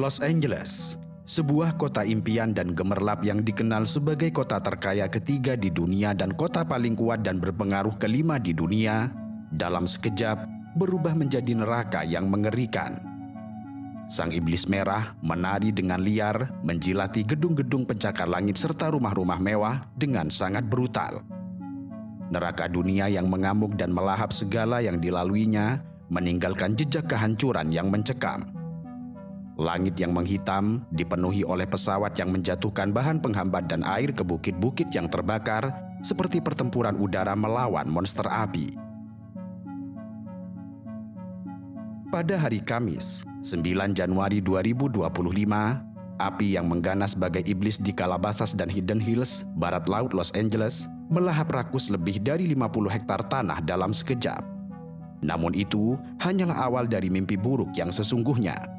Los Angeles, sebuah kota impian dan gemerlap yang dikenal sebagai kota terkaya ketiga di dunia dan kota paling kuat dan berpengaruh kelima di dunia, dalam sekejap berubah menjadi neraka yang mengerikan. Sang iblis merah menari dengan liar, menjilati gedung-gedung pencakar langit serta rumah-rumah mewah dengan sangat brutal. Neraka dunia yang mengamuk dan melahap segala yang dilaluinya, meninggalkan jejak kehancuran yang mencekam. Langit yang menghitam dipenuhi oleh pesawat yang menjatuhkan bahan penghambat dan air ke bukit-bukit yang terbakar, seperti pertempuran udara melawan monster api. Pada hari Kamis, 9 Januari 2025, api yang mengganas sebagai iblis di Calabasas dan Hidden Hills, barat laut Los Angeles, melahap rakus lebih dari 50 hektar tanah dalam sekejap. Namun itu hanyalah awal dari mimpi buruk yang sesungguhnya.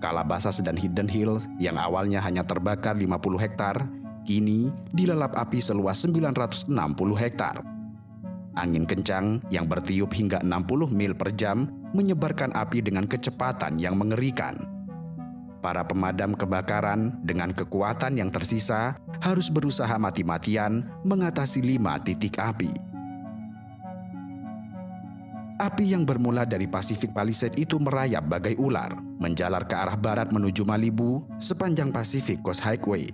Calabasas dan Hidden Hills yang awalnya hanya terbakar 50 hektar, kini dilalap api seluas 960 hektar. Angin kencang yang bertiup hingga 60 mil per jam menyebarkan api dengan kecepatan yang mengerikan. Para pemadam kebakaran dengan kekuatan yang tersisa harus berusaha mati-matian mengatasi 5 titik api. Api yang bermula dari Pacific Palisades itu merayap bagai ular, menjalar ke arah barat menuju Malibu sepanjang Pacific Coast Highway.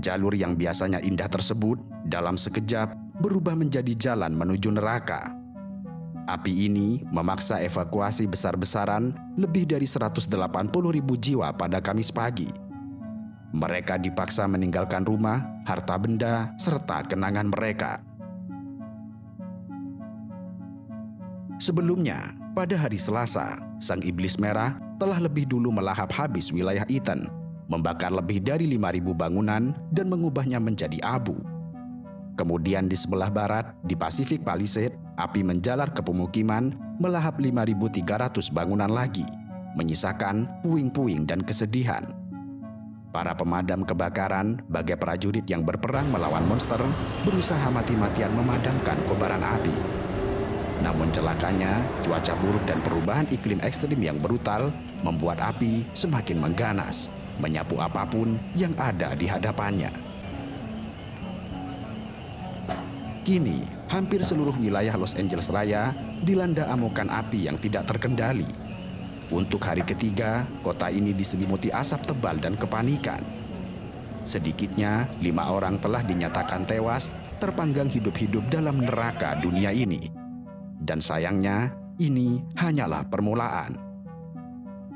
Jalur yang biasanya indah tersebut dalam sekejap berubah menjadi jalan menuju neraka. Api ini memaksa evakuasi besar-besaran lebih dari 180.000 jiwa pada Kamis pagi. Mereka dipaksa meninggalkan rumah, harta benda, serta kenangan mereka. Sebelumnya, pada hari Selasa, sang iblis merah telah lebih dulu melahap habis wilayah Eaton, membakar lebih dari 5.000 bangunan dan mengubahnya menjadi abu. Kemudian di sebelah barat, di Pacific Palisades, api menjalar ke pemukiman, melahap 5.300 bangunan lagi, menyisakan puing-puing dan kesedihan. Para pemadam kebakaran, bagai prajurit yang berperang melawan monster, berusaha mati-matian memadamkan kobaran api. Namun celakanya, cuaca buruk dan perubahan iklim ekstrim yang brutal membuat api semakin mengganas, menyapu apapun yang ada di hadapannya. Kini, hampir seluruh wilayah Los Angeles Raya dilanda amukan api yang tidak terkendali. Untuk hari ketiga, kota ini diselimuti asap tebal dan kepanikan. Sedikitnya, 5 orang telah dinyatakan tewas, terpanggang hidup-hidup dalam neraka dunia ini. Dan sayangnya, ini hanyalah permulaan.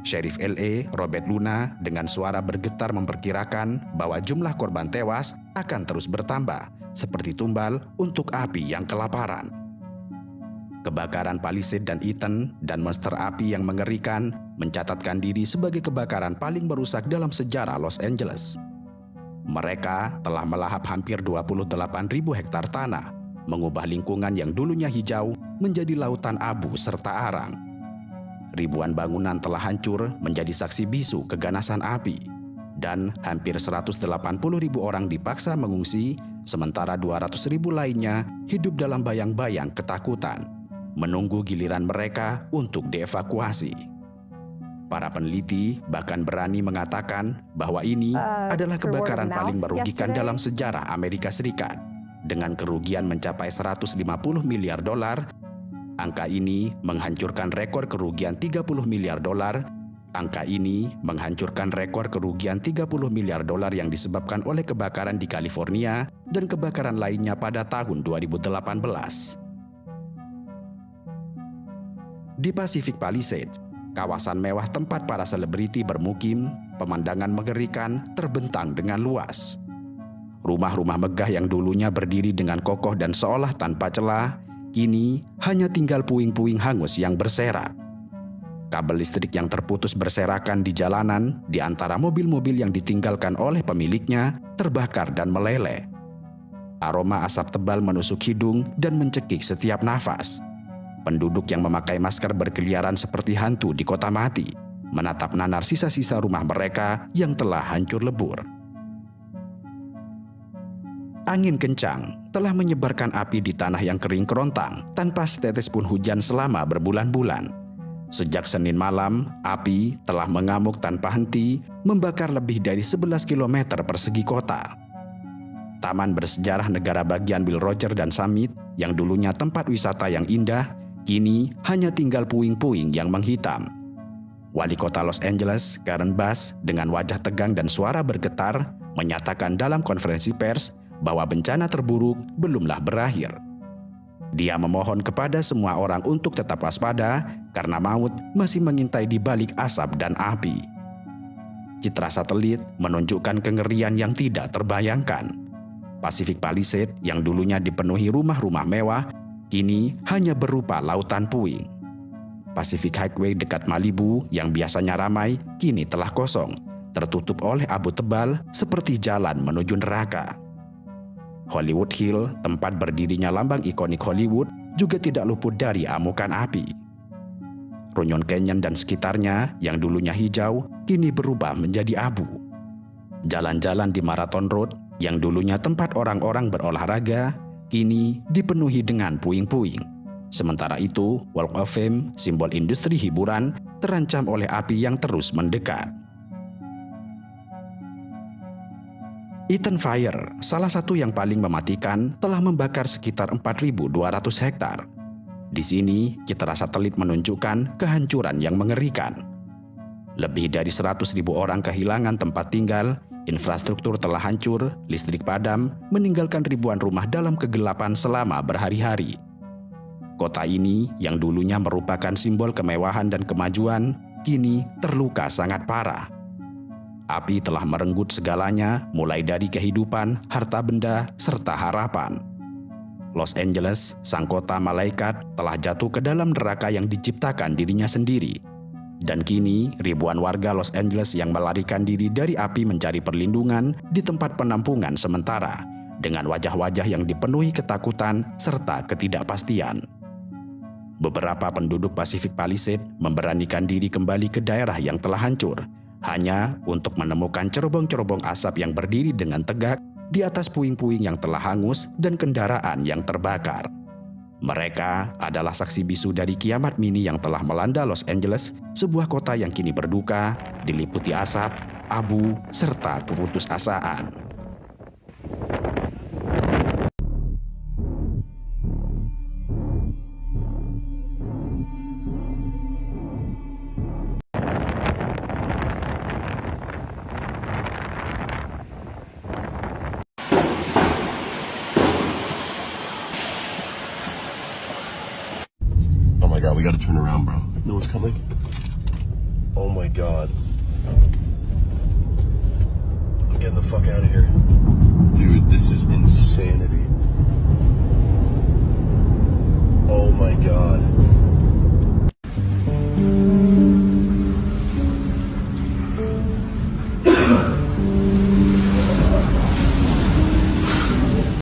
Sheriff LA, Robert Luna, dengan suara bergetar memperkirakan bahwa jumlah korban tewas akan terus bertambah, seperti tumbal untuk api yang kelaparan. Kebakaran Palisades dan Eaton dan monster api yang mengerikan mencatatkan diri sebagai kebakaran paling merusak dalam sejarah Los Angeles. Mereka telah melahap hampir 28.000 hektar tanah, mengubah lingkungan yang dulunya hijau menjadi lautan abu serta arang. Ribuan bangunan telah hancur menjadi saksi bisu keganasan api, dan hampir 180.000 orang dipaksa mengungsi, sementara 200.000 lainnya hidup dalam bayang-bayang ketakutan, menunggu giliran mereka untuk dievakuasi. Para peneliti bahkan berani mengatakan bahwa ini adalah kebakaran paling merugikan dalam sejarah Amerika Serikat, dengan kerugian mencapai 150 miliar dolar. Angka ini menghancurkan rekor kerugian 30 miliar dolar. Angka ini menghancurkan rekor kerugian 30 miliar dolar yang disebabkan oleh kebakaran di California dan kebakaran lainnya pada tahun 2018. Di Pacific Palisades, kawasan mewah tempat para selebriti bermukim, pemandangan mengerikan terbentang dengan luas. Rumah-rumah megah yang dulunya berdiri dengan kokoh dan seolah tanpa celah, kini hanya tinggal puing-puing hangus yang berserak. Kabel listrik yang terputus berserakan di jalanan di antara mobil-mobil yang ditinggalkan oleh pemiliknya terbakar dan meleleh. Aroma asap tebal menusuk hidung dan mencekik setiap nafas. Penduduk yang memakai masker berkeliaran seperti hantu di kota mati, menatap nanar sisa-sisa rumah mereka yang telah hancur lebur. Angin kencang telah menyebarkan api di tanah yang kering kerontang tanpa setetes pun hujan selama berbulan-bulan. Sejak Senin malam, api telah mengamuk tanpa henti, membakar lebih dari 11 km persegi kota. Taman bersejarah negara bagian Bill Roger dan Summit, yang dulunya tempat wisata yang indah, kini hanya tinggal puing-puing yang menghitam. Wali kota Los Angeles, Karen Bass, dengan wajah tegang dan suara bergetar, menyatakan dalam konferensi pers bahwa bencana terburuk belumlah berakhir. Dia memohon kepada semua orang untuk tetap waspada karena maut masih mengintai di balik asap dan api. Citra satelit menunjukkan kengerian yang tidak terbayangkan. Pacific Palisades yang dulunya dipenuhi rumah-rumah mewah, kini hanya berupa lautan puing. Pacific Highway dekat Malibu yang biasanya ramai, kini telah kosong, tertutup oleh abu tebal seperti jalan menuju neraka. Hollywood Hill, tempat berdirinya lambang ikonik Hollywood, juga tidak luput dari amukan api. Runyon Canyon dan sekitarnya yang dulunya hijau, kini berubah menjadi abu. Jalan-jalan di Marathon Road, yang dulunya tempat orang-orang berolahraga, kini dipenuhi dengan puing-puing. Sementara itu, Walk of Fame, simbol industri hiburan, terancam oleh api yang terus mendekat. Eaton Fire, salah satu yang paling mematikan, telah membakar sekitar 4.200 hektar. Di sini, citra satelit menunjukkan kehancuran yang mengerikan. Lebih dari 100.000 orang kehilangan tempat tinggal, infrastruktur telah hancur, listrik padam, meninggalkan ribuan rumah dalam kegelapan selama berhari-hari. Kota ini, yang dulunya merupakan simbol kemewahan dan kemajuan, kini terluka sangat parah. Api telah merenggut segalanya, mulai dari kehidupan, harta benda, serta harapan. Los Angeles, sang kota malaikat, telah jatuh ke dalam neraka yang diciptakan dirinya sendiri. Dan kini, ribuan warga Los Angeles yang melarikan diri dari api mencari perlindungan di tempat penampungan sementara, dengan wajah-wajah yang dipenuhi ketakutan serta ketidakpastian. Beberapa penduduk Pacific Palisades memberanikan diri kembali ke daerah yang telah hancur, hanya untuk menemukan cerobong-cerobong asap yang berdiri dengan tegak di atas puing-puing yang telah hangus dan kendaraan yang terbakar. Mereka adalah saksi bisu dari kiamat mini yang telah melanda Los Angeles, sebuah kota yang kini berduka, diliputi asap, abu, serta keputusasaan. Oh my god, we gotta turn around, bro. No one's coming? Oh my god. I'm getting the fuck out of here. Dude, this is insanity.